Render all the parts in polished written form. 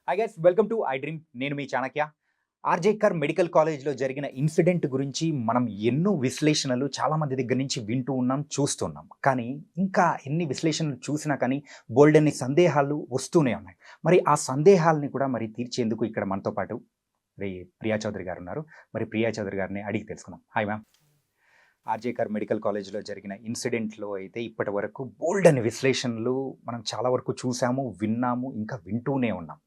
I guess welcome to I dream. నేను మీ Chanakya. RG Kar medical కాలేజ్లో జరిగిన ఇన్సిడెంట్ గురించి మనం ఎన్నో విశ్లేషణలు చాలామంది దగ్గర నుంచి వింటూ ఉన్నాం, చూస్తున్నాం. కానీ ఇంకా ఎన్ని విశ్లేషణలు చూసినా కానీ బోల్డన్ని సందేహాలు వస్తూనే ఉన్నాయి. మరి ఆ సందేహాలని కూడా మరి తీర్చేందుకు ఇక్కడ మనతో పాటు ప్రియా చౌదరి గారు ఉన్నారు. మరి ప్రియా చౌదరి గారిని అడిగి తెలుసుకుందాం. Hi ma'am. ఆర్జేకర్ మెడికల్ కాలేజ్లో జరిగిన ఇన్సిడెంట్లో అయితే ఇప్పటి వరకు బోల్డ్ అని విశ్లేషణలు మనం చాలా వరకు చూసాము, విన్నాము, ఇంకా వింటూనే ఉన్నాం.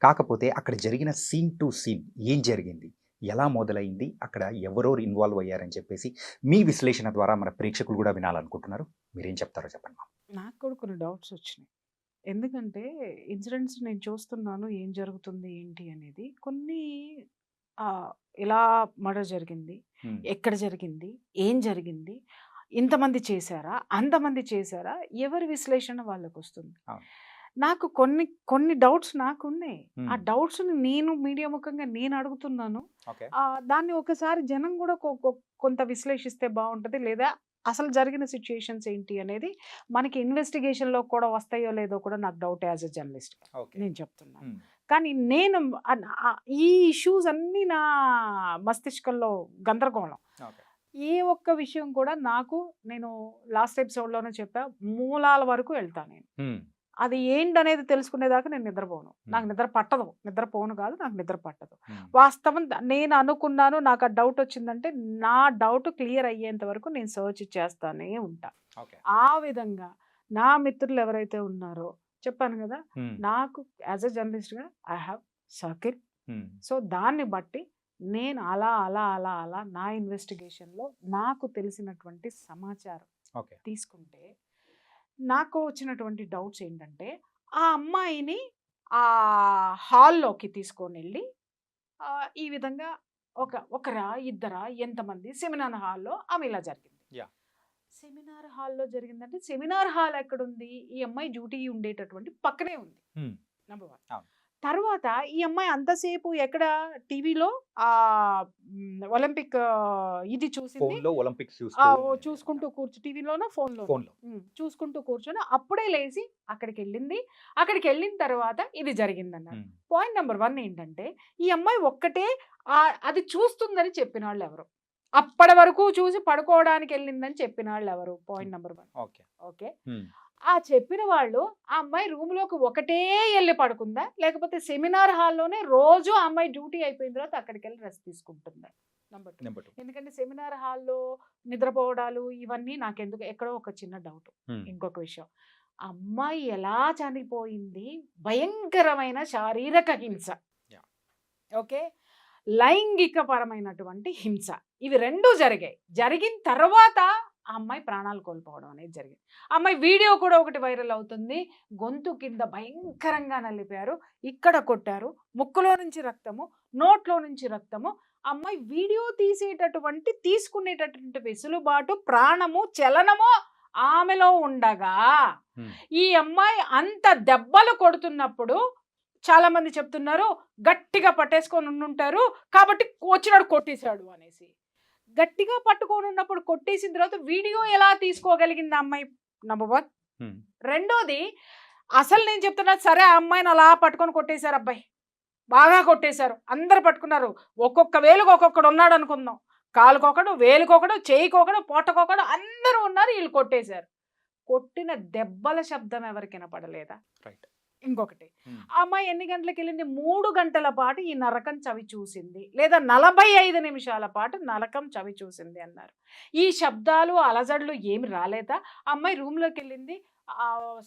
కాకపోతే అక్కడ జరిగిన సీన్ టు సీన్ ఏం జరిగింది, ఎలా మొదలైంది, అక్కడ ఎవరెవరు ఇన్వాల్వ్ అయ్యారని చెప్పేసి మీ విశ్లేషణ ద్వారా మన ప్రేక్షకులు కూడా వినాలనుకుంటున్నారు. మీరేం చెప్తారో చెప్పండి. నాకు కూడా కొన్ని డౌట్స్ వచ్చినాయి. ఎందుకంటే ఇన్సిడెంట్స్ నేను చూస్తున్నాను, ఏం జరుగుతుంది ఏంటి అనేది. కొన్ని ఎలా మర్డర్ జరిగింది, ఎక్కడ జరిగింది, ఏం జరిగింది, ఇంతమంది చేశారా, అంతమంది చేశారా, ఎవరి విశ్లేషణ వాళ్ళకు వస్తుంది. నాకు కొన్ని కొన్ని డౌట్స్ నాకున్నాయి. ఆ డౌట్స్ని నేను మీడియా ముఖంగా నేను అడుగుతున్నాను. దాన్ని ఒకసారి జనం కూడా కొంత విశ్లేషిస్తే బాగుంటుంది. లేదా అసలు జరిగిన సిచ్యుయేషన్స్ ఏంటి అనేది మనకి ఇన్వెస్టిగేషన్లో కూడా వస్తాయో లేదో కూడా నాకు డౌట్ యాజ్ ఎ జర్నలిస్ట్ నేను చెప్తున్నాను. కానీ నేను ఈ ఇష్యూస్ అన్నీ నా మస్తిష్కంలో గందరగోళం. ఏ ఒక్క విషయం కూడా నేను లాస్ట్ ఎపిసోడ్లోనే చెప్పా, మూలాల వరకు వెళ్తాను నేను. అది ఏంటనేది తెలుసుకునేదాకా నేను నిద్రపోను. నాకు నిద్ర పట్టదు. నిద్రపోను కాదు, నాకు నిద్ర పట్టదు. వాస్తవం నేను అనుకున్నాను, నాకు ఆ డౌట్ వచ్చిందంటే నా డౌట్ క్లియర్ అయ్యేంత వరకు నేను సర్చ్ చేస్తానే ఉంటా. ఆ విధంగా నా మిత్రులు ఎవరైతే ఉన్నారో చెప్పాను కదా, నాకు యాజ్ ఎ జర్నలిస్ట్గా ఐ హ్యావ్ సర్కిల్. సో దాన్ని బట్టి నేను అలా అలా అలా అలా నా ఇన్వెస్టిగేషన్లో నాకు తెలిసినటువంటి సమాచారం తీసుకుంటే నాకు వచ్చినటువంటి డౌట్స్ ఏంటంటే, ఆ అమ్మాయిని ఆ హాల్లోకి తీసుకొని వెళ్ళి ఈ విధంగా ఒకరా ఇద్దరా ఎంతమంది సెమినార్ హాల్లో ఆమె ఇలా జరిగింది. సెమినార్ హాల్లో జరిగిందంటే సెమినార్ హాల్ ఎక్కడుంది? ఈ అమ్మాయి డ్యూటీ ఉండేటటువంటి పక్కనే ఉంది. నెంబర్ 1. తర్వాత ఈ అమ్మాయి అంతసేపు ఎక్కడ టీవీలో ఒలింపిక్ ఇది చూసింది, చూసుకుంటూ టీవీలోనో ఫోన్లో చూసుకుంటూ కూర్చొని అప్పుడే లేచి అక్కడికి వెళ్ళింది. అక్కడికి వెళ్ళిన తర్వాత ఇది జరిగిందన్నారు. పాయింట్ నెంబర్ 1 ఏంటంటే, ఈ అమ్మాయి ఒక్కటే అది చూస్తుందని చెప్పిన వాళ్ళు ఎవరు? అప్పటి వరకు చూసి పడుకోవడానికి వెళ్ళిందని చెప్పిన వాళ్ళు ఎవరు? Point number 1. ఓకే, ఆ చెప్పిన వాళ్ళు ఆ అమ్మాయి రూమ్లోకి ఒకటే వెళ్ళి పడుకుందా, లేకపోతే సెమినార్ హాల్లోనే రోజు ఆ అమ్మాయి డ్యూటీ అయిపోయిన తర్వాత అక్కడికి వెళ్ళి రెస్ట్ తీసుకుంటుందా? నెంబర్ 2. ఎందుకంటే సెమినార్ హాల్లో నిద్రపోవడాలు ఇవన్నీ నాకెందుకు ఎక్కడో ఒక చిన్న డౌట్. ఇంకొక విషయం, అమ్మాయి ఎలా చనిపోయింది? భయంకరమైన శారీరక హింస, ఓకే, లైంగిక పరమైనటువంటి హింస, ఇవి రెండూ జరిగాయి. జరిగిన తర్వాత ఆ అమ్మాయి ప్రాణాలు కోల్పోవడం అనేది జరిగింది. అమ్మాయి వీడియో కూడా ఒకటి వైరల్ అవుతుంది. గొంతు కింద భయంకరంగా నలిపారు, ఇక్కడ కొట్టారు, ముక్కులో నుంచి రక్తము, నోట్లో నుంచి రక్తము. అమ్మాయి వీడియో తీసుకునేటటువంటి వెసులుబాటు, ప్రాణము, చలనము ఆమెలో ఉండగా ఈ అమ్మాయి అంత దెబ్బలు కొడుతున్నప్పుడు చాలా మంది చెప్తున్నారు గట్టిగా పట్టేసుకొని ఉండుంటారు కాబట్టి వచ్చినాడు కొట్టేశాడు అనేసి. గట్టిగా పట్టుకొని ఉన్నప్పుడు కొట్టేసిన తర్వాత వీడియో ఎలా తీసుకోగలిగింది అమ్మాయి? నెంబర్ 1. రెండోది, అసలు నేను చెప్తున్నా, సరే ఆ అమ్మాయిని అలా పట్టుకొని కొట్టేశారు, అబ్బాయి బాగా కొట్టేశారు, అందరు పట్టుకున్నారు, ఒక్కొక్క వేలుకు ఒక్కొక్కడు ఉన్నాడు అనుకుందాం, కాలుకొకడు, వేలుకొకడు, చేయికొకడు, పొట్టకొకడు, అందరూ ఉన్నారు, వీళ్ళు కొట్టేశారు. కొట్టిన దెబ్బల శబ్దం ఎవరికి వినపడలేదా? రైట్. ఇంకొకటి, ఆ అమ్మాయి ఎన్ని గంటలకు వెళ్ళింది? 3 గంటల పాటు ఈ నరకం చవి చూసింది, లేదా 45 నిమిషాల పాటు నరకం చవి చూసింది అన్నారు. ఈ శబ్దాలు అలజడులు ఏమి రాలేదా? అమ్మాయి రూమ్లోకి వెళ్ళింది,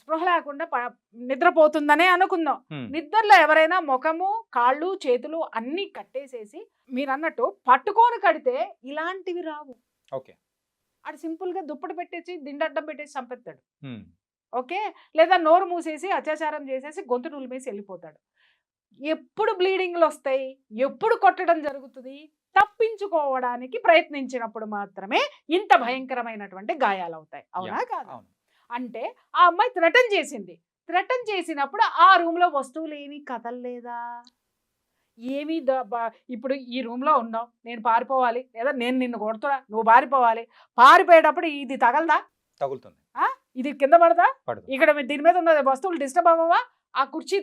స్పృహ లేకుండా నిద్రపోతుందనే అనుకుందాం. నిద్రలో ఎవరైనా ముఖము, కాళ్ళు, చేతులు అన్నీ కట్టేసేసి మీరు అన్నట్టు పట్టుకొని కడితే ఇలాంటివి రావు. ఓకే, అది సింపుల్గా దుప్పటి పెట్టేసి దిండడ్డం పెట్టేసి చంపేస్తాడు. ఓకే, లేదా నోరు మూసేసి అత్యాచారం చేసేసి గొంతు నులిమేసి వెళ్ళిపోతాడు. ఎప్పుడు బ్లీడింగ్లు వస్తాయి, ఎప్పుడు కొట్టడం జరుగుతుంది? తప్పించుకోవడానికి ప్రయత్నించినప్పుడు మాత్రమే ఇంత భయంకరమైనటువంటి గాయాలు అవుతాయి. అవునా కాదు? అంటే ఆ అమ్మాయి థ్రెటన్ చేసింది. థ్రెటన్ చేసినప్పుడు ఆ రూమ్లో వస్తువులు ఏమీ కదలలేదా? ఏమీ ఇప్పుడు ఈ రూమ్లో ఉన్నావు, నేను పారిపోవాలి, లేదా నేను నిన్ను కొడుతున్నా, నువ్వు పారిపోవాలి. పారిపోయేటప్పుడు ఇది తగలదా? తగులుతుంది. ఇది కింద పడదా? ఇక్కడ దీని మీద ఉన్న వస్తువులు డిస్టర్బ్ అవ్వవా? ఆ కుర్చీ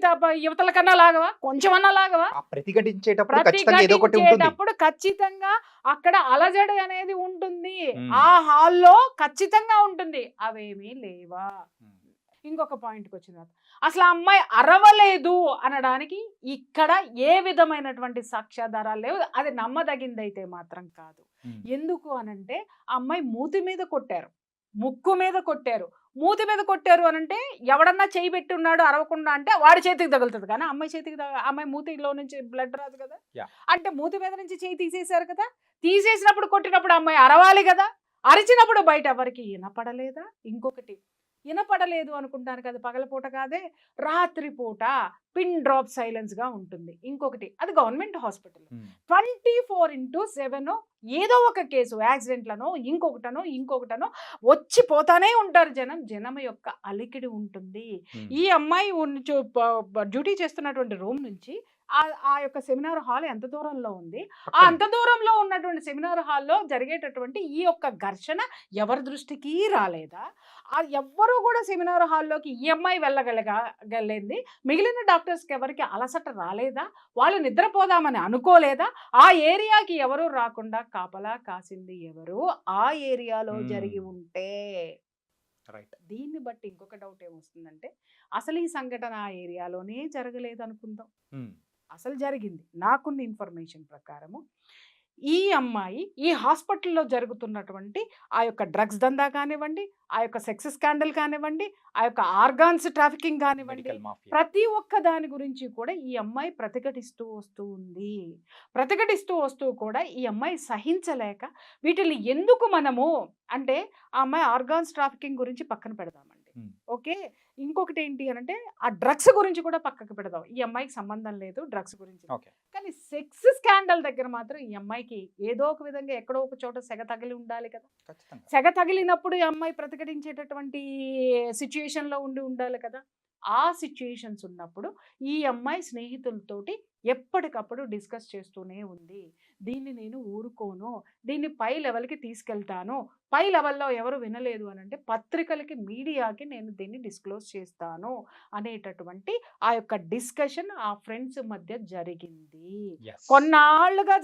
యువతల కన్నా లాగవా, కొంచెమన్నా లాగవా? ఆ ప్రతిఘటించేటప్పుడు ఖచ్చితంగా ఏదో ఒకటి ఉంటుంది. ప్రతిఘటించేటప్పుడు ఖచ్చితంగా అక్కడ అలజడి అనేది ఉంటుంది. ఉమ్, ఆ హాల్లో ఖచ్చితంగా ఉంటుంది. అవేమీ లేవా? ఉమ్, ఇంకొక పాయింట్కి వచ్చిన తర్వాత అసలు ఆ అమ్మాయి అరవలేదు అనడానికి ఇక్కడ ఏ విధమైనటువంటి సాక్ష్యాధారాలు లేవు. అది నమ్మదగిందైతే మాత్రం కాదు. ఉమ్, ఎందుకు అనంటే ఆ అమ్మాయి మూతి మీద కొట్టారు, ముక్కు మీద కొట్టారు. మూతి మీద కొట్టారు అనంటే ఎవడన్నా చేయి పెట్టి ఉన్నాడు అరవకుండా అంటే వాడి చేతికి తగులుతుంది, కానీ అమ్మాయి చేతికి అమ్మాయి మూతిలో నుంచి బ్లడ్ రాదు కదా. Yeah. అంటే మూతి మీద నుంచి చేయి తీసేశారు కదా, తీసేసినప్పుడు కొట్టినప్పుడు అమ్మాయి అరవాలి కదా, అరిచినప్పుడు బయట ఎవరికి వినపడలేదా? ఇంకొకటి వినపడలేదు అనుకుంటాను కదా, పగలపూట కాదే రాత్రిపూట పిన్ డ్రాప్ సైలెన్స్గా ఉంటుంది. ఇంకొకటి అది గవర్నమెంట్ హాస్పిటల్, ఉమ్, 24/7 ఏదో ఒక కేసు యాక్సిడెంట్లనో ఇంకొకటనో వచ్చి పోతానే ఉంటారు జనం. జనం యొక్క అలికిడి ఉంటుంది. ఉమ్, ఈ అమ్మాయి డ్యూటీ చేస్తున్నటువంటి రూమ్ నుంచి ఆ యొక్క సెమినార్ హాల్ ఎంత దూరంలో ఉంది, ఆ పక్కనే. అంత దూరంలో ఉన్నటువంటి సెమినార్ హాల్లో జరిగేటటువంటి ఈ యొక్క ఘర్షణ ఎవరి దృష్టికి రాలేదా? ఎవ్వరూ కూడా సెమినార్ హాల్లోకి ఈ అమ్మాయి వెళ్ళగలిగింది, మిగిలిన డాక్టర్స్కి ఎవరికి అలసట రాలేదా? వాళ్ళు నిద్రపోదామని అనుకోలేదా? ఆ ఏరియాకి ఎవరు రాకుండా కాపలా కాసింది ఎవరు? ఆ ఏరియాలో జరిగి ఉంటే. రైట్. దీన్ని బట్టి ఇంకొక డౌట్ ఏమొస్తుందంటే అసలు ఈ సంఘటన ఆ ఏరియాలోనే జరగలేదు అనుకుందాం, ఉమ్, అసలు జరిగింది. నాకున్న ఇన్ఫర్మేషన్ ప్రకారము ఈ అమ్మాయి ఈ హాస్పిటల్లో జరుగుతున్నటువంటి ఆ యొక్క డ్రగ్స్ దందా కానివ్వండి, ఆ యొక్క సెక్స్ స్కాండల్ కానివ్వండి, ఆ యొక్క ఆర్గాన్స్ ట్రాఫికింగ్ కానివ్వండి, మెడికల్ మాఫియా. ప్రతి ఒక్క దాని గురించి కూడా ఈ అమ్మాయి ప్రతిఘటిస్తూ వస్తూ ఉంది. ప్రతిఘటిస్తూ వస్తూ కూడా ఈ అమ్మాయి సహించలేక వీటిని ఎందుకు మనము అంటే ఆ అమ్మాయి ఆర్గాన్స్ ట్రాఫికింగ్ గురించి పక్కన పెడదామండి. ఉమ్, ఓకే, ఇంకొకటి ఏంటి అనంటే ఆ డ్రగ్స్ గురించి కూడా పక్కకు పెడదాం. ఈ అమ్మాయికి సంబంధం లేదు డ్రగ్స్ గురించి, ఓకే. కానీ సెక్స్ స్కాండల్ దగ్గర మాత్రం ఈ అమ్మాయికి ఏదో ఒక విధంగా ఎక్కడో ఒక చోట సెగ తగిలి ఉండాలి కదా. ఖచ్చితంగా. సెగ తగిలినప్పుడు ఈ అమ్మాయి ప్రతిఘటించేటటువంటి సిచ్యుయేషన్లో ఉండాలి కదా. ఆ సిచ్యుయేషన్స్ ఉన్నప్పుడు ఈ అమ్మాయి స్నేహితులతోటి ఎప్పటికప్పుడు డిస్కస్ చేస్తూనే ఉంది. దీన్ని నేను ఊరుకోను, దీన్ని పై లెవెల్కి తీసుకెళ్తాను, పై లెవెల్లో ఎవరు వినలేదు అని అంటే పత్రికలకి మీడియాకి నేను దీన్ని డిస్క్లోజ్ చేస్తాను అనేటటువంటి ఆ యొక్క డిస్కషన్ ఆ ఫ్రెండ్స్ మధ్య జరిగింది. Yes. కొన్నాళ్ళుగా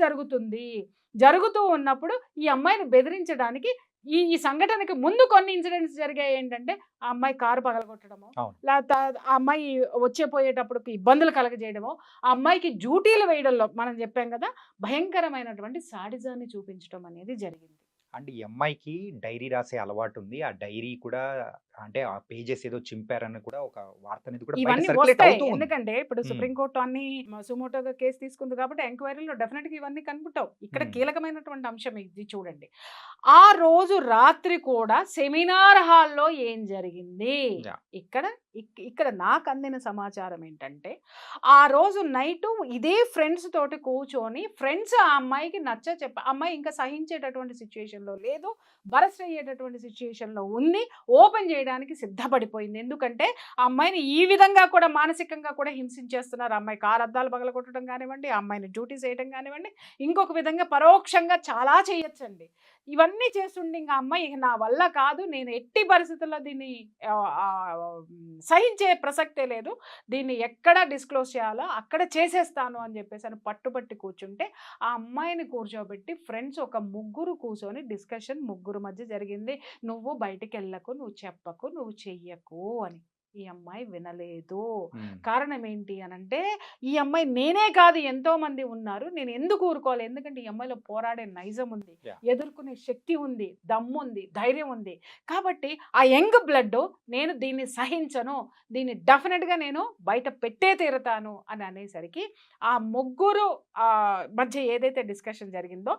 జరుగుతూ ఉన్నప్పుడు ఈ అమ్మాయిని బెదిరించడానికి ఈ సంఘటనకి ముందు కొన్ని ఇన్సిడెంట్స్ జరిగాయి. ఏంటంటే ఆ అమ్మాయి కారు పగలగొట్టడము, అవును. లేకపోతే ఆ అమ్మాయి పోయేటప్పుడు ఇబ్బందులు కలగజేయడము, ఆ అమ్మాయికి డ్యూటీలు వేయడంలో మనం చెప్పాం కదా భయంకరమైనటువంటి సాడిజాన్ని చూపించడం అనేది జరిగింది. అండ్ ఈ అమ్మాయికి డైరీ రాసే అలవాటు ఉంది. ఆ డైరీ కూడా అంటే ఆ పేజెస్ ఏదో చింపారని కూడా ఒక వార్త అనేది కూడా బయట ఇవన్నీ సర్క్యులేట్ వస్తాయి, అవుతూ ఉంది. ఎందుకంటే ఇప్పుడు Hmm. సుప్రీంకోర్టు అన్ని సుమోటోగా కేసు తీసుకుంది కాబట్టి ఎంక్వైరీలో డెఫినెట్గా ఇవన్నీ కనుపుతావు. ఇక్కడ Hmm. కీలకమైనటువంటి అంశం ఇది చూడండి. ఆ రోజు రాత్రి కూడా సెమినార్ హాల్లో ఏం జరిగింది? Yeah. ఇక్కడ నాకు అందిన సమాచారం ఏంటంటే ఆ రోజు నైట్ ఇదే ఫ్రెండ్స్ తోటి కూర్చొని ఫ్రెండ్స్ ఆ అమ్మాయికి అమ్మాయి ఇంకా సహించేటటువంటి సిచ్యుయేషన్లో లేదు, బరస్ట్ అయ్యేటటువంటి సిచ్యుయేషన్లో ఉంది, ఓపెన్ చేయడానికి సిద్ధపడిపోయింది. ఎందుకంటే ఆ అమ్మాయిని ఈ విధంగా కూడా మానసికంగా కూడా హింసించేస్తున్నారు. ఆ అమ్మాయి కారు అద్దాలు పగలగొట్టడం కానివ్వండి, ఆ అమ్మాయిని డ్యూటీ చేయడం కానివ్వండి, ఇంకొక విధంగా పరోక్షంగా చాలా చేయొచ్చండి. ఇవన్నీ చేస్తుండే ఇంకా అమ్మాయి నా వల్ల కాదు, నేను ఎట్టి పరిస్థితుల్లో దీన్ని సహించే ప్రసక్తే లేదు, దీన్ని ఎక్కడ డిస్క్లోజ్ చేయాలో అక్కడ చేసేస్తాను అని చెప్పేసి అని పట్టుబట్టి కూర్చుంటే ఆ అమ్మాయిని కూర్చోబెట్టి ఫ్రెండ్స్ ఒక ముగ్గురు కూర్చొని డిస్కషన్ ముగ్గురు మధ్య జరిగింది. నువ్వు బయటికి వెళ్ళకు, నువ్వు చెప్పకు, నువ్వు చెయ్యకు అని. ఈ అమ్మాయి వినలేదు. కారణం ఏంటి అనంటే ఈ అమ్మాయి నేనే కాదు ఎంతో మంది ఉన్నారు, నేను ఎందుకు ఊరుకోవాలి, ఎందుకంటే ఈ అమ్మాయిలో పోరాడే నైజం ఉంది, ఎదుర్కొనే శక్తి ఉంది, దమ్ము ఉంది, ధైర్యం ఉంది. కాబట్టి ఆ యంగ్ బ్లడ్ నేను దీన్ని సహించను, దీన్ని డెఫినెట్గా నేను బయట పెట్టే తీరుతాను అని అనేసరికి ఆ ముగ్గురు మధ్య ఏదైతే డిస్కషన్ జరిగిందో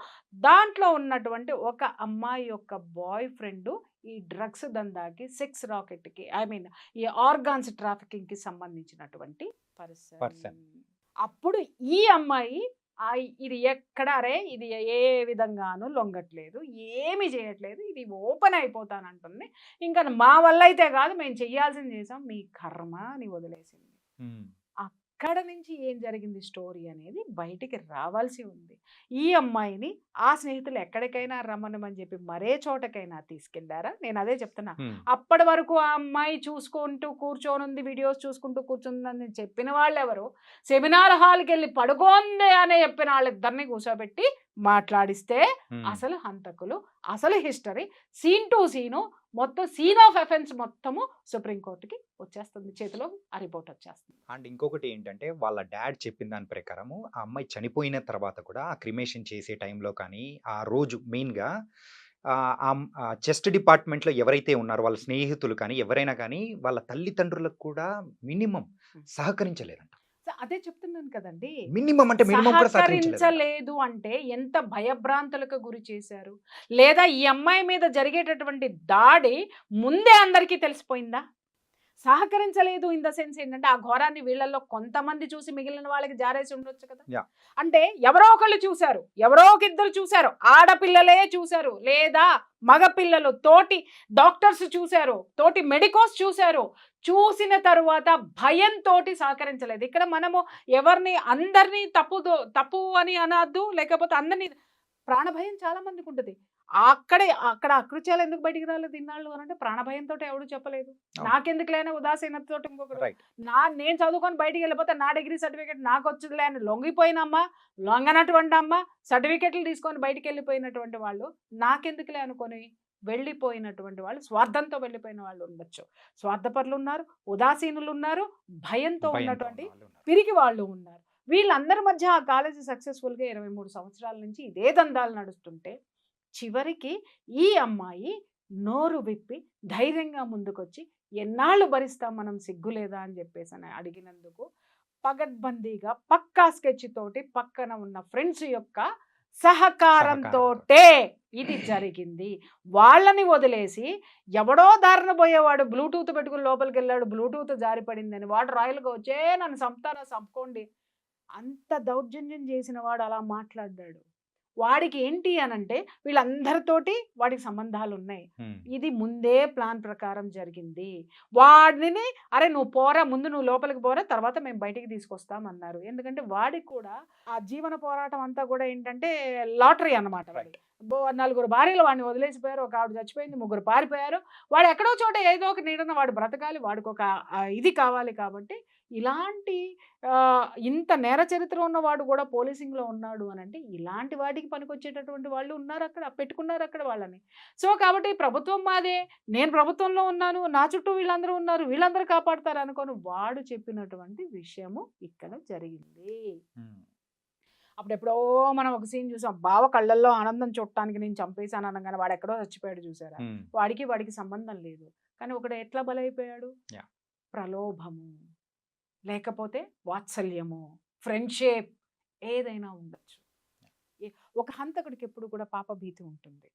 దాంట్లో ఉన్నటువంటి ఒక అమ్మాయి యొక్క బాయ్ ఫ్రెండ్ ఈ డ్రగ్స్ దందాకి, సెక్స్ రాకెట్కి, ఈ ఆర్గాన్స్ ట్రాఫికింగ్కి సంబంధించినటువంటి పర్సన్. అప్పుడు ఈ అమ్మాయి ఇది ఇది ఏ విధంగానూ లొంగట్లేదు, ఏమి చేయట్లేదు, ఇది ఓపెన్ అయిపోతానంటుంది, ఇంకా మా వల్ల అయితే కాదు, మేము చెయ్యాల్సింది చేసాం, మీ కర్మ అని వదిలేసింది. ఎక్కడ నుంచి ఏం జరిగింది స్టోరీ అనేది బయటికి రావాల్సి ఉంది. ఈ అమ్మాయిని ఆ స్నేహితులు ఎక్కడికైనా రమ్మనమని చెప్పి మరే చోటకైనా తీసుకెళ్లారా? నేను అదే చెప్తున్నా. అప్పటి వరకు ఆ అమ్మాయి చూసుకుంటూ కూర్చొనుంది, వీడియోస్ చూసుకుంటూ కూర్చుందని చెప్పిన వాళ్ళెవరు? సెమినార్ హాల్‌కి వెళ్ళి పడుకోంది అని చెప్పిన వాళ్ళిద్దరిని కూర్చోబెట్టి మాట్లాడిస్తే అసలు హంతకులు, అసలు హిస్టరీ, సీన్ టు సీను, మొత్తం సీన్ ఆఫ్ అఫెన్స్ మొత్తము సుప్రీంకోర్టుకి వచ్చేస్తుంది, చేతిలో ఆ రిపోర్ట్ వచ్చేస్తుంది. అండ్ ఇంకొకటి ఏంటంటే వాళ్ళ డాడ్ చెప్పిన దాని ప్రకారము ఆ అమ్మాయి చనిపోయిన తర్వాత కూడా ఆ క్రిమేషన్ చేసే టైంలో కానీ ఆ రోజు మెయిన్గా చెస్ట్ డిపార్ట్మెంట్లో ఎవరైతే ఉన్నారో వాళ్ళ స్నేహితులు కానీ ఎవరైనా కానీ వాళ్ళ తల్లిదండ్రులకు కూడా మినిమం సహకరించలేదంట. అదే చెప్తున్నాను కదండి. మినిమం అంటే మినిమం కూడా సహకరించలేదంట. సహకరించలేదు అంటే ఎంత భయభ్రాంతులకు గురి చేశారు? లేదా ఈ అమ్మాయి మీద జరిగేటటువంటి దాడి ముందే అందరికీ తెలిసిపోయిందా? సహకరించలేదు ఇన్ ద సెన్స్ ఏంటంటే ఆ ఘోరాన్ని వీళ్ళల్లో కొంతమంది చూసి మిగిలిన వాళ్ళకి జారేసి ఉండొచ్చు కదా. Yeah. అంటే ఎవరో ఒకళ్ళు చూశారు, ఎవరో ఒక ఇద్దరు చూశారు, ఆడపిల్లలే చూశారు, లేదా మగపిల్లలు తోటి డాక్టర్స్ చూశారు, తోటి మెడికోస్ చూశారు. చూసిన తరువాత భయంతోటి సహకరించలేదు. ఇక్కడ మనము ఎవరిని అందరినీ తప్పు అని అనద్దు, లేకపోతే అందరినీ ప్రాణభయం చాలా మందికి ఉంటుంది. అక్కడ అకృత్యాలు ఎందుకు బయటికి రాలేదు ఇన్నాళ్ళు అని అంటే ప్రాణభయంతో ఎవడు చెప్పలేదు. నాకెందుకులేని ఉదాసీనతతో ఇంకొకరు నేను చదువుకొని బయటికి వెళ్ళిపోతే నా డిగ్రీ సర్టిఫికేట్ నాకు వచ్చిందిలే అని లొంగిపోయినమ్మా, లొంగనటువంటి అమ్మ, సర్టిఫికెట్లు తీసుకొని బయటికి వెళ్ళిపోయినటువంటి వాళ్ళు నాకెందుకులే అనుకొని వెళ్ళిపోయినటువంటి వాళ్ళు, స్వార్థంతో వెళ్ళిపోయిన వాళ్ళు ఉండొచ్చు. స్వార్థపరులు ఉన్నారు, ఉదాసీనులు ఉన్నారు, భయంతో ఉన్నటువంటి పిరికి వాళ్ళు ఉన్నారు. వీళ్ళందరి మధ్య ఆ కాలేజీ సక్సెస్ఫుల్గా 23 సంవత్సరాల నుంచి ఇదే దందాలు నడుస్తుంటే చివరికి ఈ అమ్మాయి నోరు విప్పి ధైర్యంగా ముందుకొచ్చి ఎన్నాళ్ళు భరిస్తాం మనం, సిగ్గులేదా అని చెప్పేసి అని అడిగినందుకు పగడ్బందీగా పక్కా స్కెచ్ తోటి పక్కన ఉన్న ఫ్రెండ్స్ యొక్క సహకారంతోటే ఇది జరిగింది. వాళ్ళని వదిలేసి ఎవడో దారిన పోయేవాడు బ్లూటూత్ పెట్టుకుని లోపలికి వెళ్ళాడు, బ్లూటూత్ జారిపడిందని వాడు రాయలుగా వచ్చే నన్ను చంపుతారా చంపుకోండి అంత దౌర్జన్యం చేసిన వాడు అలా మాట్లాడాడు. వాడికి ఏంటి అనంటే వీళ్ళందరితోటి వాడికి సంబంధాలు ఉన్నాయి. ఇది ముందే ప్లాన్ ప్రకారం జరిగింది. వాడిని అరే నువ్వు పోరా, ముందు నువ్వు లోపలికి పోరా, తర్వాత మేము బయటికి తీసుకొస్తామన్నారు. ఎందుకంటే వాడికి కూడా ఆ జీవన పోరాటం అంతా కూడా ఏంటంటే లాటరీ అన్నమాట. వాడికి 4 భార్యలు వాడిని వదిలేసిపోయారు, ఒక ఆవిడ చచ్చిపోయింది, 3 పారిపోయారు. వాడు ఎక్కడో చోట ఏదో ఒక నీడన వాడు బ్రతకాలి, వాడికి ఒక ఇది కావాలి. కాబట్టి ఇలాంటి ఇంత నేర చరిత్ర ఉన్నవాడు కూడా పోలీసింగ్లో ఉన్నాడు అని అంటే ఇలాంటి వాటికి పనికొచ్చేటటువంటి వాళ్ళు ఉన్నారు అక్కడ, పెట్టుకున్నారు అక్కడ వాళ్ళని. సో కాబట్టి ప్రభుత్వం మాదే, నేను ప్రభుత్వంలో ఉన్నాను, నా చుట్టూ వీళ్ళందరూ ఉన్నారు, వీళ్ళందరూ కాపాడుతారు అనుకోని వాడు చెప్పినటువంటి విషయము ఇక్కడ జరిగింది. అప్పుడెప్పుడో మనం ఒక సీన్ చూసాం, బావ కళ్ళల్లో ఆనందం చూడటానికి నేను చంపేశాను అనగానే వాడు ఎక్కడో చచ్చిపోయాడు చూసారా. వాడికి సంబంధం లేదు, కానీ ఒకడు ఎట్లా బలైపోయాడు? ప్రలోభము, లేకపోతే వాత్సల్యము, ఫ్రెండ్షిప్, ఏదైనా ఉండొచ్చు. ఒక హంతకుడికి ఎప్పుడు కూడా పాపభీతి ఉంటుంది,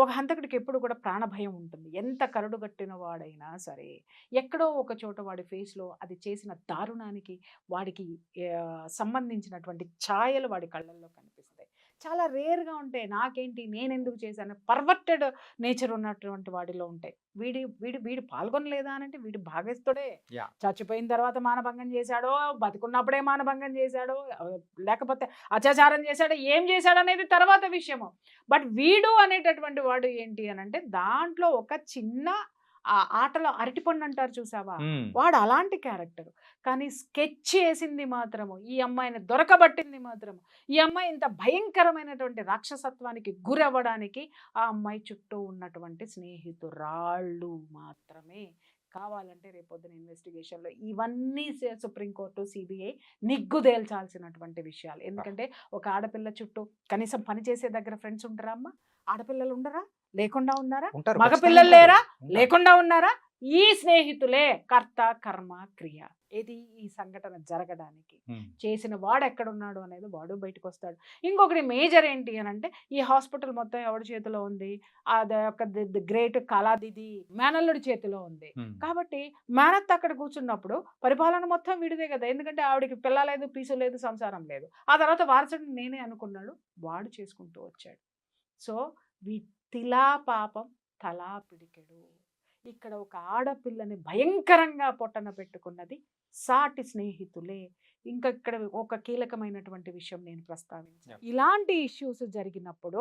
ఒక హంతకుడికి ఎప్పుడు కూడా ప్రాణభయం ఉంటుంది. ఎంత కరడుగట్టిన వాడైనా సరే ఎక్కడో ఒక చోట వాడి ఫేస్లో అది చేసిన దారుణానికి వాడికి సంబంధించినటువంటి ఛాయలు వాడి కళ్ళల్లో కనిపిస్తాయి. చాలా రేర్గా ఉంటాయి. నాకేంటి, నేను ఎందుకు చేశాను, పర్వర్టెడ్ నేచర్ ఉన్నటువంటి వాడిలో ఉంటాయి. వీడు పాల్గొనలేదా అంటే వీడు భాగస్తుడే. చచ్చిపోయిన తర్వాత మానభంగం చేశాడో, బతుకున్నప్పుడే మానభంగం చేశాడో, లేకపోతే అత్యాచారం చేశాడో, ఏం చేశాడు అనేది తర్వాత విషయము. బట్ వీడు అనేటటువంటి వాడు ఏంటి అని అంటే దాంట్లో ఒక చిన్న ఆటలో అరటిపండు అంటారు చూసావా, వాడు అలాంటి క్యారెక్టర్. కానీ స్కెచ్ చేసింది మాత్రము, ఈ అమ్మాయిని దొరకబట్టింది మాత్రము, ఈ అమ్మాయి ఇంత భయంకరమైనటువంటి రాక్షసత్వానికి గురవ్వడానికి ఆ అమ్మాయి చుట్టూ ఉన్నటువంటి స్నేహితురాళ్ళు మాత్రమే. కావాలంటే రేపొద్దున ఇన్వెస్టిగేషన్లో ఇవన్నీ సుప్రీంకోర్టు, సిబిఐ నిగ్గుదేల్చాల్సినటువంటి విషయాలు. ఎందుకంటే ఒక ఆడపిల్ల చుట్టూ కనీసం పనిచేసే దగ్గర ఫ్రెండ్స్ ఉంటారా అమ్మ? ఆడపిల్లలు ఉండరా? లేకుండా ఉన్నారా? మగపిల్లలు లేరా? లేకుండా ఉన్నారా? ఈ స్నేహితులే కర్త కర్మ క్రియ. ఏది ఈ సంఘటన జరగడానికి చేసిన వాడు ఎక్కడున్నాడు అనేది వాడు బయటకు వస్తాడు. ఇంకొకటి మేజర్ ఏంటి అని అంటే ఈ హాస్పిటల్ మొత్తం ఎవరి చేతిలో ఉంది? అది ఒక గ్రేట్ కళాదిది మేనల్లుడి చేతిలో ఉంది. కాబట్టి మేనత్ అక్కడ కూర్చున్నప్పుడు పరిపాలన మొత్తం వీడిదే కదా. ఎందుకంటే ఆవిడకి పిల్ల లేదు, పీసు లేదు, సంసారం లేదు. ఆ తర్వాత వారసుడు నేనే అనుకున్నాడు, వాడు చేసుకుంటూ వచ్చాడు. సో తిలా పాపం తలా పిడికెడు. ఇక్కడ ఒక ఆడపిల్లని భయంకరంగా పొట్టన పెట్టుకున్నది సాటి స్నేహితులే. ఇంకా ఇక్కడ ఒక కీలకమైనటువంటి విషయం నేను ప్రస్తావించాను. ఇలాంటి ఇష్యూస్ జరిగినప్పుడు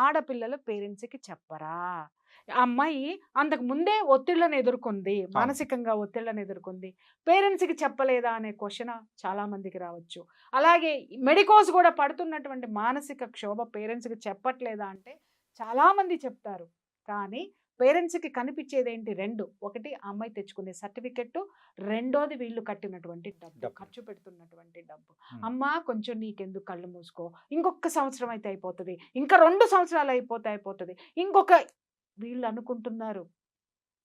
ఆడపిల్లలు పేరెంట్స్కి చెప్పరా? ఆ అమ్మాయి అంతకు ముందే ఒత్తిళ్లను ఎదుర్కొంది, మానసికంగా ఒత్తిళ్లను ఎదుర్కొంది, పేరెంట్స్కి చెప్పలేదా అనే క్వశ్చన్ చాలా మందికి రావచ్చు. అలాగే మెడికోస్ కూడా పడుతున్నటువంటి మానసిక క్షోభ పేరెంట్స్కి చెప్పట్లేదా అంటే చాలా మంది చెప్తారు. కానీ పేరెంట్స్కి కనిపించేది ఏంటి? రెండు. ఒకటి ఆ అమ్మాయి తెచ్చుకునే సర్టిఫికెట్, రెండోది వీళ్ళు కట్టినటువంటి డబ్బు, ఖర్చు పెడుతున్నటువంటి డబ్బు. అమ్మా కొంచెం నీకెందుకు, కళ్ళు మూసుకో, ఇంకొక సంవత్సరం అయితే అయిపోతుంది, ఇంకా 2 సంవత్సరాలు అయిపోతుంది, ఇంకొక వీళ్ళు అనుకుంటున్నారు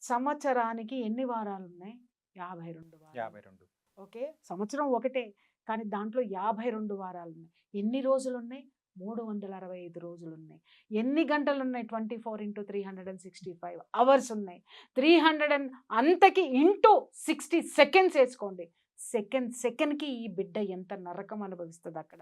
సంవత్సరానికి ఎన్ని వారాలు ఉన్నాయి? 52 వారాలు. 52. ఓకే, సంవత్సరం ఒకటే కానీ దాంట్లో 52 వారాలు ఉన్నాయి. ఎన్ని రోజులు ఉన్నాయి? 365 రోజులు ఉన్నాయి. ఎన్ని గంటలు ఉన్నాయి? 24 × 365 అవర్స్ ఉన్నాయి. 300 అంతకి ఇంటూ 60 సెకండ్స్ వేసుకోండి. సెకండ్కి ఈ బిడ్డ ఎంత నరకం అనుభవిస్తుంది అక్కడ.